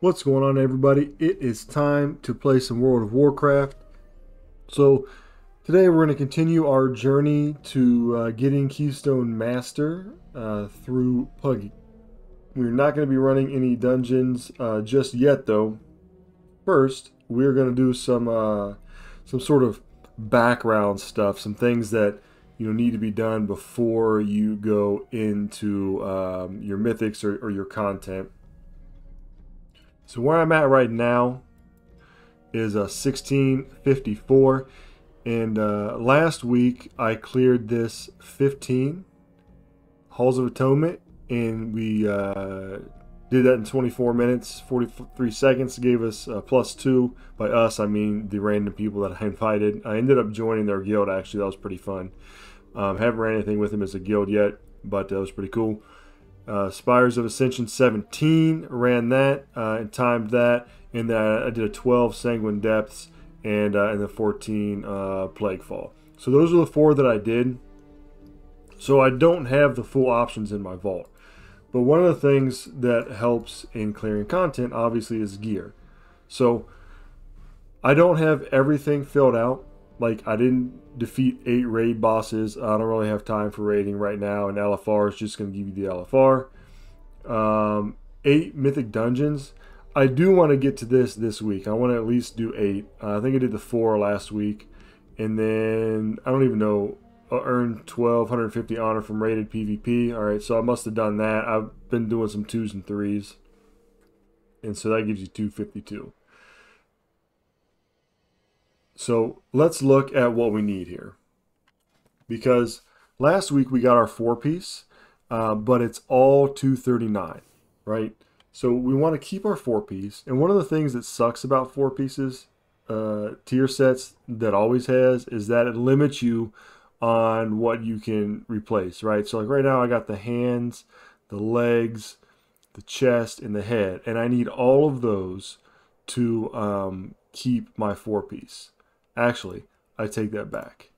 What's going on, everybody? It is time to play some World of Warcraft. So today we're going to continue our journey to getting Keystone Master through Puggy. We're not going to be running any dungeons just yet, though. First, we're going to do some sort of background stuff, some things that need to be done before you go into your mythics or your content. So where I'm at right now is 1654, and last week I cleared this 15 Halls of Atonement, and we did that in 24 minutes 43 seconds. Gave us +2. By us I mean the random people that I invited. I ended up joining their guild. Actually, that was pretty fun. Haven't ran anything with them as a guild yet, but that was pretty cool. Spires of Ascension 17, ran that and timed that, and then I did a 12 Sanguine Depths and the 14 Plaguefall. So those are the 4 that I did. So I don't have the full options in my vault. But one of the things that helps in clearing content, obviously, is gear. So I don't have everything filled out. Like, I didn't defeat 8 raid bosses. I don't really have time for raiding right now, and LFR is just going to give you the LFR. 8 mythic dungeons. I do want to get to this week. I want to at least do 8. I think I did the 4 last week, and then I don't even know. I earned 1250 honor from rated PvP. All right, so I must have done that. I've been doing some 2s and 3s, and so that gives you 252. So let's look at what we need here, because last week we got our 4-piece, but it's all 239, right? So we want to keep our 4-piece, and one of the things that sucks about 4-pieces tier sets that always has is that it limits you on what you can replace, right? So like right now I got the hands, the legs, the chest, and the head, and I need all of those to keep my 4-piece. Actually, I take that back.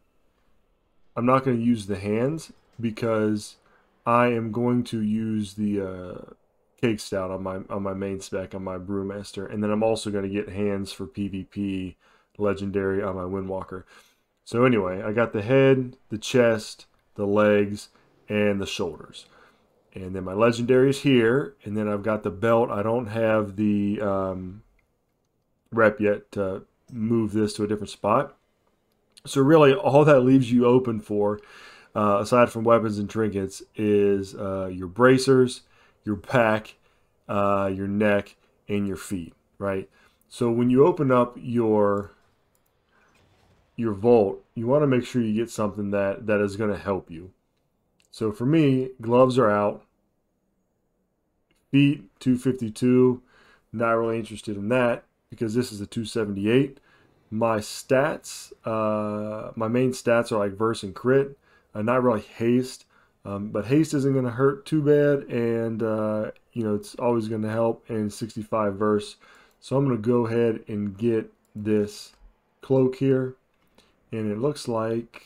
I'm not going to use the hands because I am going to use the cake stout on my main spec on my Brewmaster, and then I'm also going to get hands for PvP legendary on my Windwalker. So anyway, I got the head, the chest, the legs, and the shoulders, and then my legendary is here, and then I've got the belt. I don't have the rep yet to move this to a different spot. So really all that leaves you open for, aside from weapons and trinkets, is your bracers, your back, your neck, and your feet, right? So when you open up your vault, you want to make sure you get something that is going to help you. So for me, gloves are out. Feet, 252. Not really interested in that because this is a 278. My stats, my main stats are like verse and crit, not really haste, but haste isn't going to hurt too bad, and it's always going to help, and 65 verse. So I'm going to go ahead and get this cloak here, and it looks like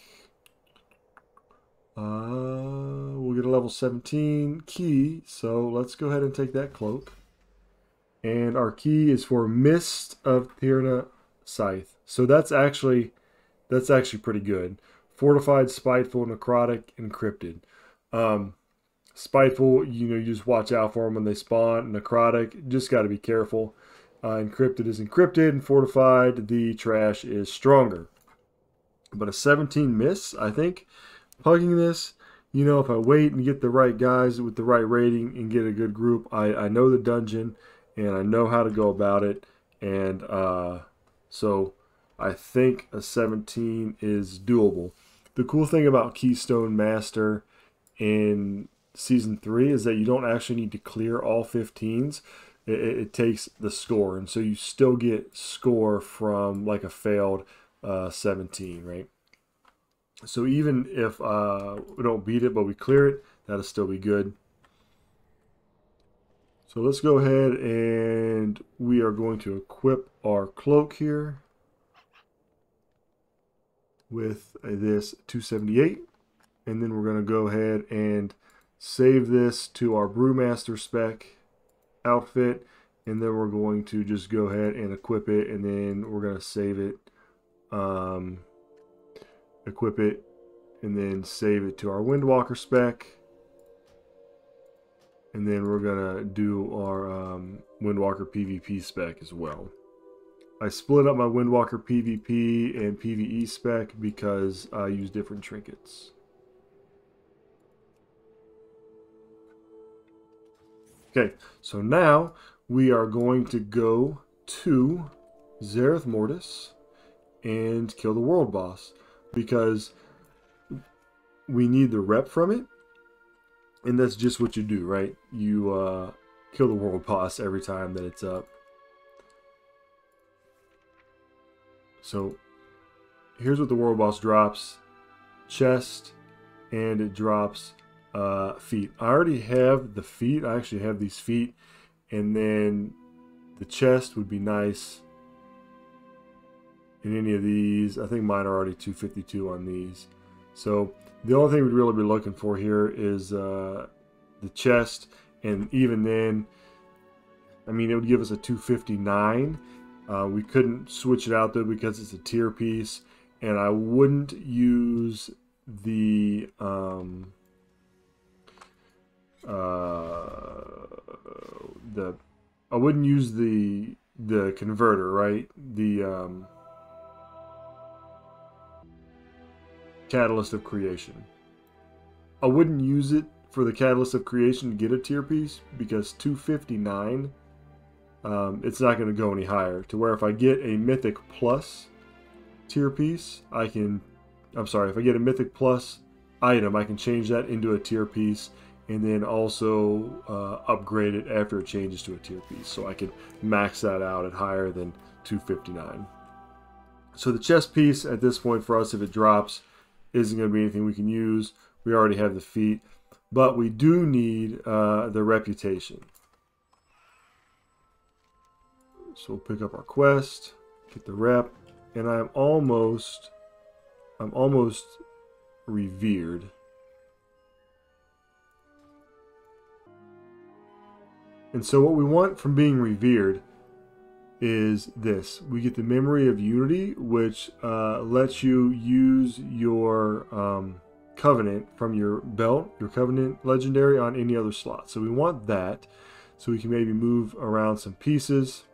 we'll get a level 17 key, so let's go ahead and take that cloak. And our key is for Mist of Tirna Scythe. So that's actually pretty good. Fortified, Spiteful, Necrotic, Encrypted. Spiteful, you just watch out for them when they spawn. Necrotic, just got to be careful. Encrypted is encrypted, and Fortified, the trash is stronger. But a 17 miss, I think. Pugging this, if I wait and get the right guys with the right rating and get a good group, I know the dungeon and I know how to go about it, and so I think a 17 is doable. The cool thing about Keystone Master in Season 3 is that you don't actually need to clear all 15s. It takes the score, and so you still get score from like a failed 17, right? So even if we don't beat it, but we clear it, that'll still be good. So let's go ahead and we are going to equip our cloak here with this 278, and then we're going to go ahead and save this to our Brewmaster spec outfit, and then we're going to just go ahead and equip it, and then we're going to save it, equip it, and then save it to our Windwalker spec, and then we're going to do our Windwalker PvP spec as well. I split up my Windwalker PvP and PvE spec because I use different trinkets. Okay, so now we are going to go to Zareth Mortis and kill the world boss, because we need the rep from it, and that's just what you do, right? You kill the world boss every time that it's up. So here's what the world boss drops: chest, and it drops feet. I already have the feet. I actually have these feet, and then the chest would be nice in any of these. I think mine are already 252 on these. So the only thing we'd really be looking for here is the chest, and even then, I mean, it would give us a 259. We couldn't switch it out though because it's a tier piece, and I wouldn't use the I wouldn't use the converter, right? The Catalyst of Creation. I wouldn't use it for the Catalyst of Creation to get a tier piece, because 259, it's not going to go any higher. To where if I get a Mythic Plus tier piece, if I get a Mythic Plus item, I can change that into a tier piece, and then also upgrade it after it changes to a tier piece. So I can max that out at higher than 259. So the chest piece at this point for us, if it drops, isn't going to be anything we can use. We already have the feet, but we do need the reputation. So we'll pick up our quest, get the rep, and I'm almost revered. And so what we want from being revered is this. We get the Memory of Unity, which lets you use your Covenant from your belt, your Covenant legendary, on any other slot. So we want that, so we can maybe move around some pieces.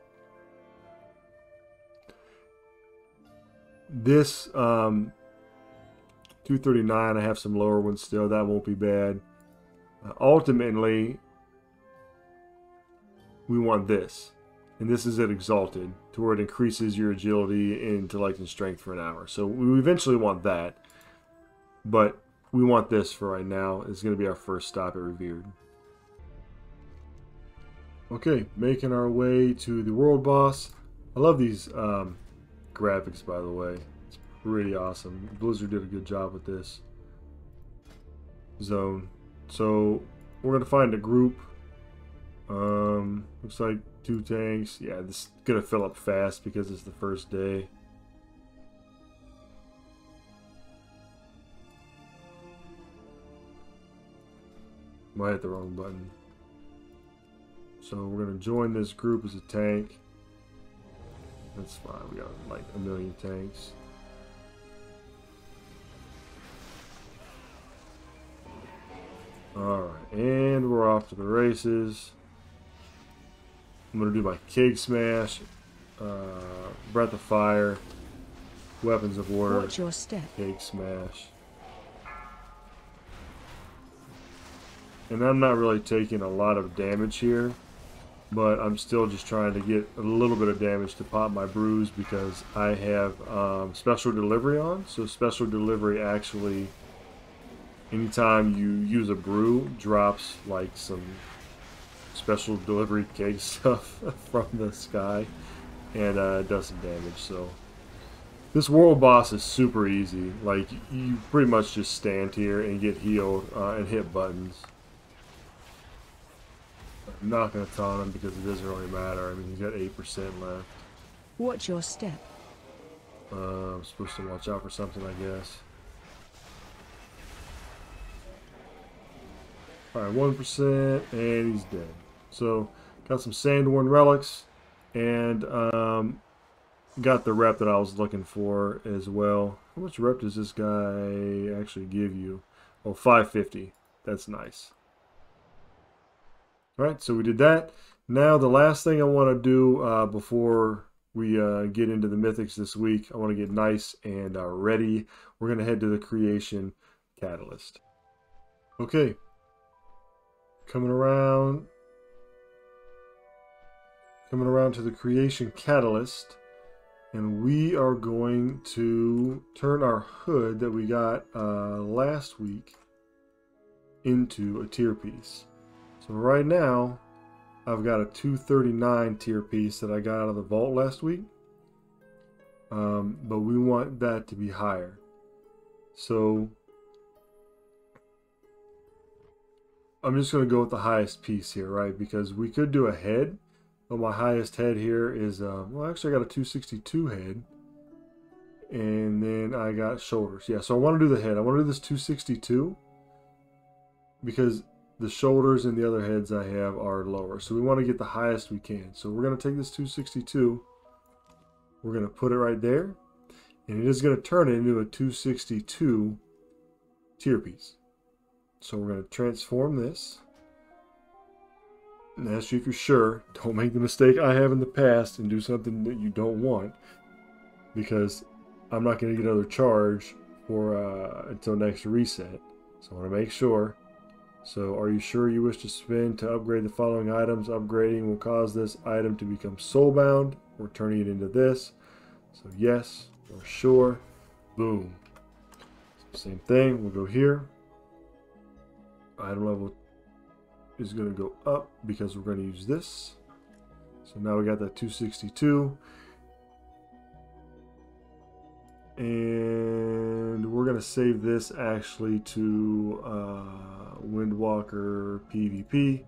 This 239, I have some lower ones still. That won't be bad. Ultimately, we want this, and this is at Exalted, to where it increases your agility, intellect, and strength for an hour. So we eventually want that, but we want this for right now. It's going to be our first stop at Revered. Okay, making our way to the world boss. I love these graphics, by the way. It's pretty awesome. Blizzard did a good job with this zone. So we're going to find a group. Looks like 2 tanks. Yeah, this is gonna fill up fast because it's the first day. Might hit the wrong button. So we're gonna join this group as a tank. That's fine. We got like a million tanks. Alright, and we're off to the races. I'm going to do my Cake Smash, Breath of Fire, Weapons of War, watch your step. Cake Smash. And I'm not really taking a lot of damage here, but I'm still just trying to get a little bit of damage to pop my brews, because I have Special Delivery on. So Special Delivery actually, anytime you use a brew, drops like some Special Delivery cake stuff from the sky, and does some damage. So this world boss is super easy. Like, you pretty much just stand here and get healed and hit buttons. I'm not going to taunt him because it doesn't really matter. I mean, he's got 8% left. Watch your step. I'm supposed to watch out for something, I guess. Alright, 1%, and he's dead. So Got some Sandworn relics, and got the rep that I was looking for as well. How much rep does this guy actually give you? Oh, 550. That's nice. All right, so we did that. Now the last thing I want to do before we get into the mythics this week, I want to get nice and ready. We're going to head to the creation catalyst. Okay, coming around to the creation catalyst, and we are going to turn our hood that we got last week into a tier piece. So right now I've got a 239 tier piece that I got out of the vault last week, but we want that to be higher. So I'm just going to go with the highest piece here, right? Because we could do a head, but my highest head here is, well, actually I got a 262 head. And then I got shoulders. Yeah, so I want to do the head. I want to do this 262 because the shoulders and the other heads I have are lower. So we want to get the highest we can. So we're going to take this 262. We're going to put it right there. And it is going to turn it into a 262 tier piece. So we're going to transform this. And ask you if you're sure. Don't make the mistake I have in the past and do something that you don't want. Because I'm not going to get another charge for until next reset. So I want to make sure. So are you sure you wish to spend to upgrade the following items? Upgrading will cause this item to become soulbound. We're turning it into this. So yes, we're sure. Boom. So same thing. We'll go here. Item level is going to go up because we're going to use this. So now we got that 262. And we're going to save this actually to Windwalker PvP.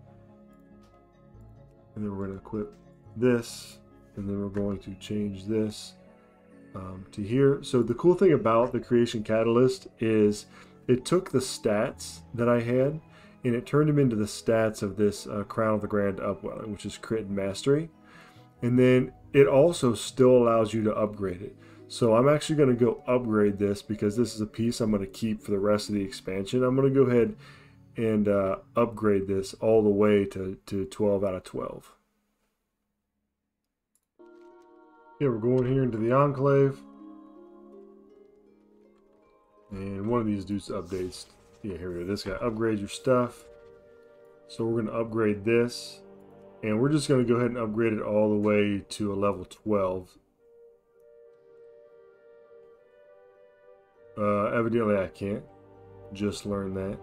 And then we're going to equip this. And then we're going to change this to here. So the cool thing about the Creation Catalyst is it took the stats that I had and it turned them into the stats of this Crown of the Grand Upwelling, which is crit and mastery. And then it also still allows you to upgrade it. So I'm actually going to go upgrade this because this is a piece I'm going to keep for the rest of the expansion. I'm going to go ahead and upgrade this all the way to 12 out of 12. Yeah, we're going here into the Enclave. And one of these dudes updates. Yeah, here we go. This guy, upgrade your stuff. So we're going to upgrade this. And we're just going to go ahead and upgrade it all the way to a level 12. Evidently I can't. Just learned that.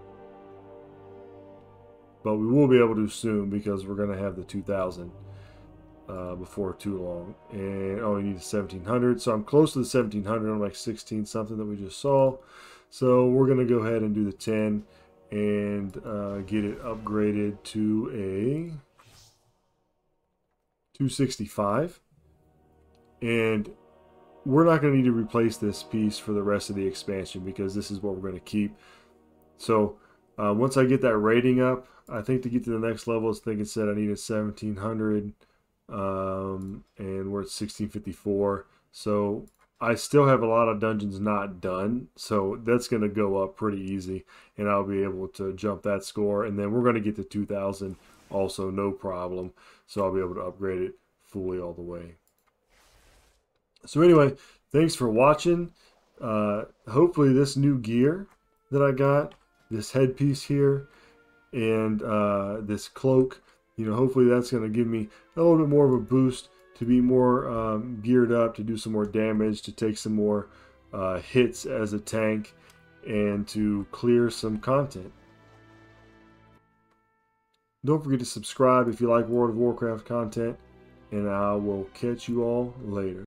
But we will be able to soon because we're going to have the 2000 before too long. And oh, we need 1700. So I'm close to the 1700. I'm like 16 something that we just saw. So we're going to go ahead and do the 10 and get it upgraded to a 265. And we're not going to need to replace this piece for the rest of the expansion because this is what we're going to keep. So once I get that rating up, I think to get to the next level, I think it said I needed 1700, and we're at 1654. So I still have a lot of dungeons not done, so that's going to go up pretty easy, and I'll be able to jump that score. And then we're going to get to 2000 also, no problem. So I'll be able to upgrade it fully all the way. So anyway, thanks for watching. Hopefully this new gear that I got, this headpiece here, and this cloak, you know, hopefully that's going to give me a little bit more of a boost to be more geared up, to do some more damage, to take some more hits as a tank, and to clear some content. Don't forget to subscribe if you like World of Warcraft content, and I will catch you all later.